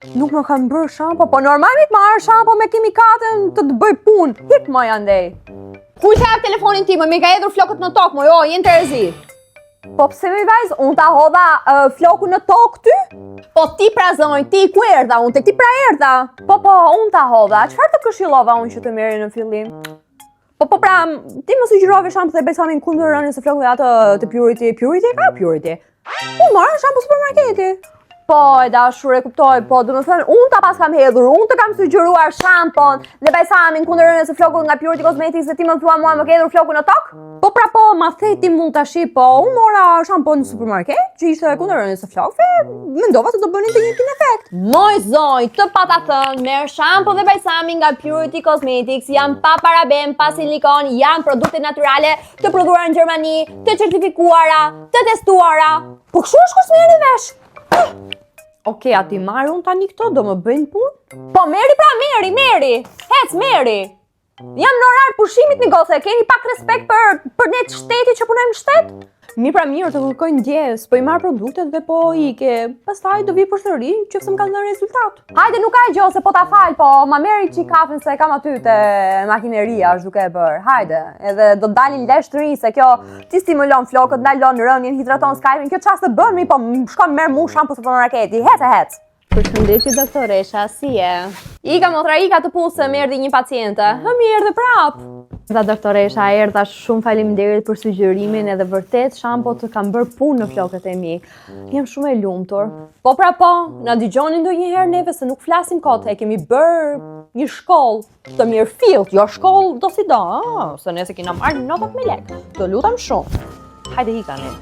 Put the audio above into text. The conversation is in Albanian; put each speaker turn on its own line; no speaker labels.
Nuk më kam bërë shampo, po normalisht marrë shampo me kimikatën të të bëj punë. Hik më andej.
Kuj të jap telefonin ti, më ka hedhur flokët në tokë, jo, jenë të rezi.
Po pse mi vajzë, unë ta hodha flokun në tokë ty?
Po ti pra zonj, ti ku erdha, unë te ti pra erdha.
Po, unë ta hodha, çfarë të këshillova unë që të merri në fillim? Po pra, ti më sugjerove shampo dhe besamin kundër rënies së flokëve atë të Purity. Purity ka Purity. Unë marrë shampo supermarketi. Po, e dashur e kuptoj, po do të thënë, unë ta pas kam hedhur, unë të kam sugjeruar shampon dhe besamin kundër rënies së flokëve nga Purity Cosmetics dhe ti më thua mua më ke hedhur flokun në tokë? Po pra po, ma thej ti mund ta shi, po unë mora shampon në supermarket, që ishte kundër rënies së flokëve, mendova se do bënin të njëjtin efekt.
Moj zonj, të pata thënë, merr shampo dhe besamin nga Purity Cosmetics, janë pa paraben, pa silikon, janë produkte natyrale të prodhuara në Gjermani, të certifikuara, të testuara.
Po kështu është kur s'merrni vesh. Okej, ati marrë unë tani këto, do më bëjnë punë?
Po meri pra, meri, hec meri.
Jam në orar pushimit një gose, keni pak respekt për ne të shteti që punojmë në shtet? Mi pra mirë të kërkoj ndjes, po i marrë produktet dhe po ike, pastaj do vi përsëri që fse më ka dhënë rezultat. Hajde nuk ka gjë se po ta fal, po ma merri çik kafen se kam aty te makineria është duke e bër. Hajde, edhe do të dalin lesh të ri se kjo ti stimulon flokët, ndalon rënien, hidraton skajpin, kjo çfarë të bën mi, po shkon merr mu shampo supermarketi. Hec.
Përshëndetje doktoresha, si e?
Ika motra, ika të pusë, më erdhi një paciente. Mi erdhi prap.
Dha doktoresha, erdha shumë faleminderit për sugjerimin edhe vërtet shampo të kam bërë punë në flokët e mi. Jam shumë e lumtur.
Po pra po, na dëgjoni ndonjëherë neve se nuk flasim kot, e kemi bërë një shkollë të mirë fillt, jo shkollë do si do, se ne se kena marrë notat me lekë. Do lutem shumë. Hajde hika ne.